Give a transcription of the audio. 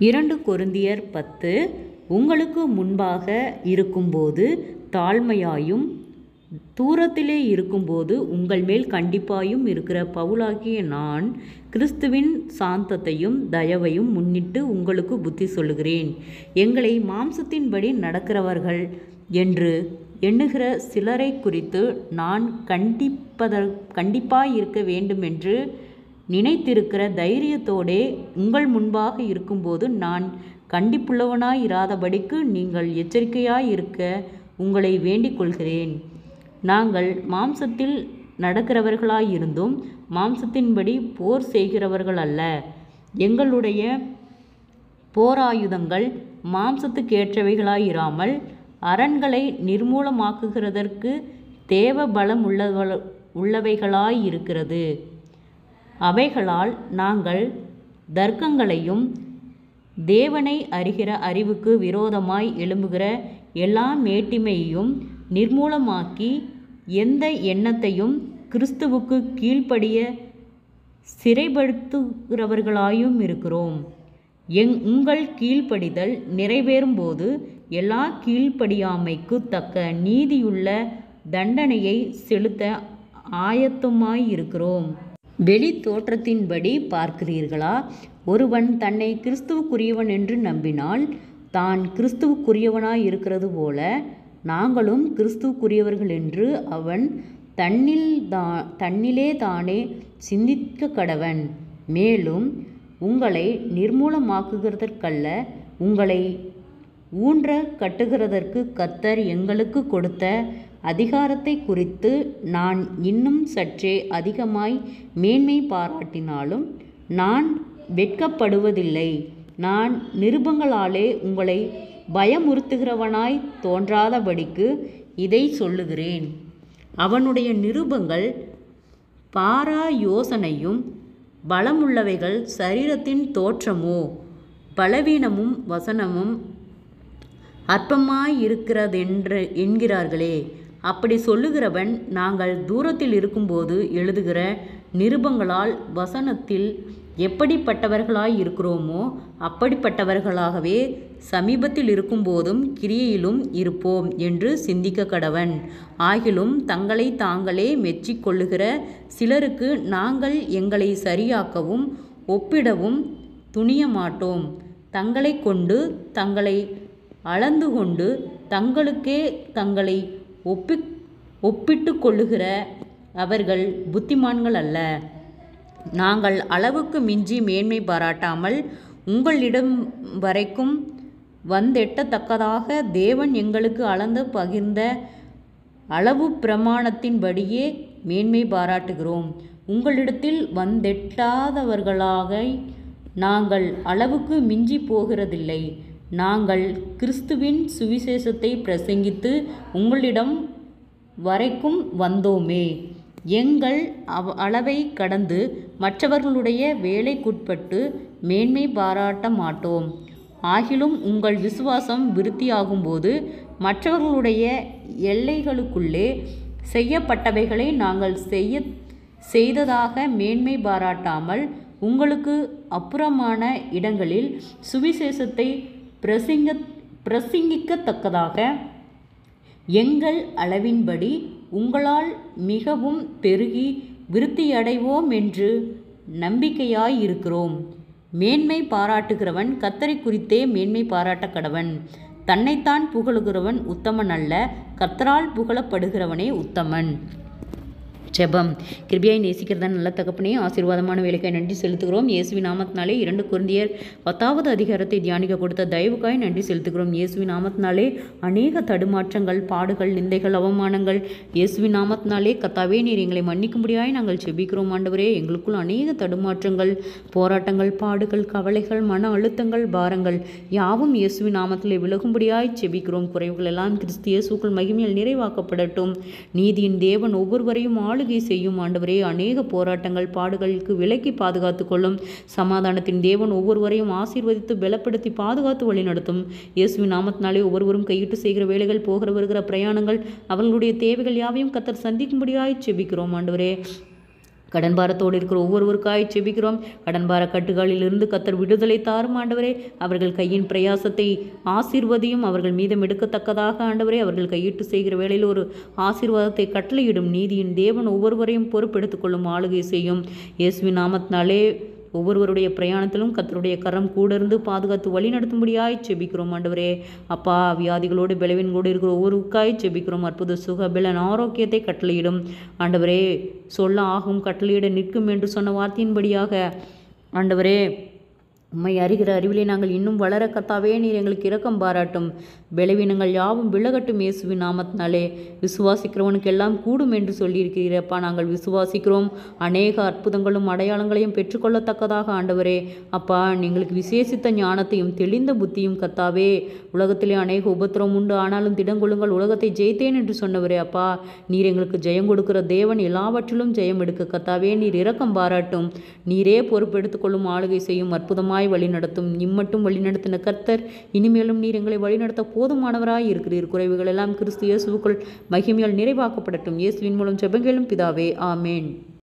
2 கொரிந்தியர் 10. உங்களுக்கு முன்பாக இருக்கும்போது தாழ்மையாயும் தூரத்திலே இருக்கும்போது உங்கள் மேல் கண்டிப்பாயும் இருக்கிற பவுலாகிய நான் கிறிஸ்துவின் சாந்தத்தையும் தயவையும் முன்னிட்டு உங்களுக்கு புத்தி சொல்லுகிறேன். எங்களை மாம்சத்தின்படி நடக்கிறவர்கள் என்று எண்ணுகிற சிலரை குறித்து நான் கண்டிப்பாயிருக்க வேண்டுமென்று நினைத்திருக்கிற தைரியத்தோடே உங்கள் முன்பாக இருக்கும்போது நான் கண்டிப்புள்ளவனாயிராதபடிக்கு நீங்கள் எச்சரிக்கையாயிருக்க உங்களை வேண்டிக் கொள்கிறேன். நாங்கள் மாம்சத்தில் நடக்கிறவர்களாயிருந்தும் மாம்சத்தின்படி போர் செய்கிறவர்கள் அல்ல. எங்களுடைய போராயுதங்கள் மாம்சத்துக்கேற்றவைகளாயிராமல் அரண்களை நிர்மூலமாக்குகிறதற்கு தேவ பலம் உள்ளவைகளாயிருக்கிறது. அவைகளால் நாங்கள் தர்க்கங்களையும் தேவனை அறிகிற அறிவுக்கு விரோதமாய் எழும்புகிற எல்லா மேட்டிமையையும் நிர்மூலமாக்கி எந்த எண்ணத்தையும் கிறிஸ்துவுக்கு கீழ்ப்படிய சிறைப்படுத்துகிறவர்களாயும் இருக்கிறோம். உங்கள் கீழ்ப்படிதல் நிறைவேறும்போது எல்லா கீழ்ப்படியாமைக்கு தக்க நீதியுள்ள தண்டனையை செலுத்த ஆயத்தமாயிருக்கிறோம். வெளி தோற்றத்தின்படி பார்க்கிறீர்களா? ஒருவன் தன்னை கிறிஸ்துவுக்குரியவன் என்று நம்பினால் தான் கிறிஸ்துவுக்குரியவனாயிருக்கிறது போல நாங்களும் கிறிஸ்துவுக்குரியவர்கள் என்று அவன் தன்னிலே தானே சிந்திக்க கடவன். மேலும் உங்களை நிர்மூலமாக்குகிறதற்கல்ல, உங்களை ஊன்ற கட்டுகிறதற்கு கர்த்தர் எங்களுக்கு கொடுத்த அதிகாரத்தை குறித்து நான் இன்னும் சற்றே அதிகமாய் மேன்மை பாராட்டினாலும் நான் வெட்கப்படுவதில்லை. நான் நிருபங்களாலே உங்களை பயமுறுத்துகிறவனாய் தோன்றாதபடிக்கு இதை சொல்லுகிறேன். அவனுடைய நிருபங்கள் பாராயோசனையும் பலமுள்ளவைகள், சரீரத்தின் தோற்றமோ பலவீனமும் வசனமும் அற்பமாயிருக்கிறதென்று என்கிறார்களே. அப்படி சொல்லுகிறவன் நாங்கள் தூரத்தில் இருக்கும்போது எழுதுகிற நிருபங்களால் வசனத்தில் எப்படிப்பட்டவர்களாய் இருக்கிறோமோ அப்படிப்பட்டவர்களாகவே சமீபத்தில் இருக்கும்போதும் கிரியையிலும் இருப்போம் என்று சிந்திக்க கடவன். ஆகிலும் தங்களை தாங்களே மெச்சிக்கொள்ளுகிற சிலருக்கு நாங்கள் எங்களை சரியாக்கவும் ஒப்பிடவும் துணிய மாட்டோம். தங்களை கொண்டு தங்களை அளந்து கொண்டு தங்களுக்கே தங்களை ஒப்பிட்டு கொள்ளுகிற அவர்கள் புத்திமான்கள் அல்ல. நாங்கள் அளவுக்கு மிஞ்சி மேன்மை பாராட்டாமல் உங்களிடம் வரைக்கும் வந்தெட்டத்தக்கதாக தேவன் எங்களுக்கு அளந்து பகிர்ந்த அளவு பிரமாணத்தின்படியே மேன்மை பாராட்டுகிறோம். உங்களிடத்தில் வந்தெட்டாதவர்களாக நாங்கள் அளவுக்கு மிஞ்சி போகிறதில்லை. நாங்கள் கிறிஸ்துவின் சுவிசேஷத்தை பிரசங்கித்து உங்களிடம் வரைக்கும் வந்தோமே. எங்கள் அளவை கடந்து மற்றவர்களுடைய வேலைக்குட்பட்டு மேன்மை பாராட்ட மாட்டோம். ஆகிலும் உங்கள் விசுவாசம் விருத்தியாகும்போது மற்றவர்களுடைய எல்லைகளுக்குள்ளே செய்யப்பட்டவைகளை நாங்கள் செய்ததாக மேன்மை பாராட்டாமல் உங்களுக்கு அப்புறமான இடங்களில் சுவிசேஷத்தை பிரசங்கிக்கத்தக்கதாக எங்கள் அளவின்படி உங்களால் மிகவும் பெருகி விருத்தியடைவோம் என்று நம்பிக்கையாயிருக்கிறோம். மேன்மை பாராட்டுகிறவன் கர்த்தரை குறித்தே மேன்மை பாராட்ட கடவன். தன்னைத்தான் புகழுகிறவன் உத்தமன் அல்ல, கர்த்தரால் புகழப்படுகிறவனே உத்தமன். ஜெபம். கிருபையாய் நேசிக்கிறதா நல்ல தகப்பனே, ஆசீர்வாதமான வேலைக்காய் நன்றி செலுத்துகிறோம். இயேசுவின் நாமத்தினாலே 2 கொரிந்தியர் 10வது அதிகாரத்தை தியானிக்க கொடுத்த தயவுக்காய் நன்றி செலுத்துகிறோம். இயேசுவின் நாமத்தினாலே அநேக தடுமாற்றங்கள், பாடுகள், நிந்தைகள், அவமானங்கள் இயேசுவின் நாமத்தினாலே கர்த்தாவே நீர் எங்களை மன்னிக்கும்படியாய் நாங்கள் செபிக்கிறோம். ஆண்டவரே, எங்களுக்குள் அநேக தடுமாற்றங்கள், போராட்டங்கள், பாடுகள், கவலைகள், மன அழுத்தங்கள், பாரங்கள் யாவும் இயேசுவின் நாமத்திலே விலகும்படியாய் செபிக்கிறோம். குறைவுகள் எல்லாம் கிறிஸ்து இயேசுக்குள் மகிமையில் நிறைவாக்கப்படட்டும். நீதியின் தேவன் ஒவ்வொருவரையும் ஆளுகை செய்யும். ஆண்டவரே, அநேக போராட்டங்கள், பாடுகளுக்கு விலக்கி பாதுகாத்து கொள்ளும். சமாதானத்தின் தேவன் ஒவ்வொருவரையும் ஆசீர்வதித்து பலப்படுத்தி பாதுகாத்து வழி நடத்தும். இயேசுவின் நாமத்தினாலே ஒவ்வொருவரும் கையிட்டு செய்கிற வேலைகள், போகிற வருகிற பிரயாணங்கள், அவர்களுடைய தேவைகள் யாவையும் கர்த்தர் சந்திக்கும்படியாய் செபிக்கிறோம். ஆண்டவரே, கடன் பாரத்தோடு இருக்கிற ஒவ்வொருவருக்காய் செபிக்கிறோம். கடன் பார கட்டுகளிலிருந்து கர்த்தர் விடுதலை தாரும் ஆண்டவரே. அவர்கள் கையின் பிரயாசத்தை ஆசீர்வதியும். அவர்கள் மீதம் எடுக்கத்தக்கதாக ஆண்டவரே அவர்கள் கையிட்டு செய்கிற வேளையில் ஒரு ஆசீர்வாதத்தை கட்டளையிடும். நீதியின் தேவன் ஒவ்வொருவரையும் பொறுப்பெடுத்துக் கொள்ளும், ஆளுகை செய்யும். இயேசுவின் நாமத்தினாலே ஒவ்வொருவருடைய பிரயாணத்திலும் கர்த்தருடைய கரம் கூட இருந்து பாதுகாத்து வழி நடத்தும்படியாய் செபிக்கிறோம் ஆண்டவரே. அப்பா, வியாதிகளோடு பலவீனங்களோடு இருக்கிற ஒவ்வொருக்காய் செபிக்கிறோம். அற்புத சுக பலன் ஆரோக்கியத்தை கட்டளையிடும் ஆண்டவரே. சொல்ல ஆகும் கட்டளையிட நிற்கும் என்று சொன்ன வார்த்தையின்படியாக ஆண்டவரே உம்மை அறிகிற அறிவிலே நாங்கள் இன்னும் வளர கர்த்தாவே நீர் எங்களுக்கு இரக்கம் பாராட்டும். பலவீனங்கள் யாவும் விலகட்டும் இயேசுவின் நாமத்தினாலே. விசுவாசிக்கிறவனுக்கு எல்லாம் கூடும் என்று சொல்லியிருக்கிறீரப்பா. நாங்கள் விசுவாசிக்கிறோம். அநேக அற்புதங்களும் அடையாளங்களையும் பெற்றுக்கொள்ளத்தக்கதாக ஆண்டவரே அப்பா எங்களுக்கு விசேஷித்த ஞானத்தையும் தெளிந்த புத்தியும் கர்த்தாவே. உலகத்திலே அநேக உபத்திரம் உண்டு, ஆனாலும் திடங்கொள்ளுங்கள், உலகத்தை ஜெயித்தேன் என்று சொன்னவரே அப்பா. நீர் எங்களுக்கு ஜெயம் கொடுக்கிற தேவன், எல்லாவற்றிலும் ஜெயம் எடுக்க கர்த்தாவே நீர் இரக்கம் பாராட்டும். நீரே பொறுப்பெடுத்துக்கொள்ளும், ஆளுகை செய்யும், அற்புதமாக வழிநடத்தும். இம்மட்டும் வழிநடத்தின கர்த்தர் இனிமேலும் நீர் எங்களை வழிநடத்த போதுமானவராய் இருக்கிறீர். குறைவுகள் எல்லாம் கிறிஸ்து இயேசுவுக்குள் மகிமையால் நிறைவாக்கப்படட்டும். இயேசுவின் மூலம் ஜெபங்களும் பிதாவே, ஆமேன்.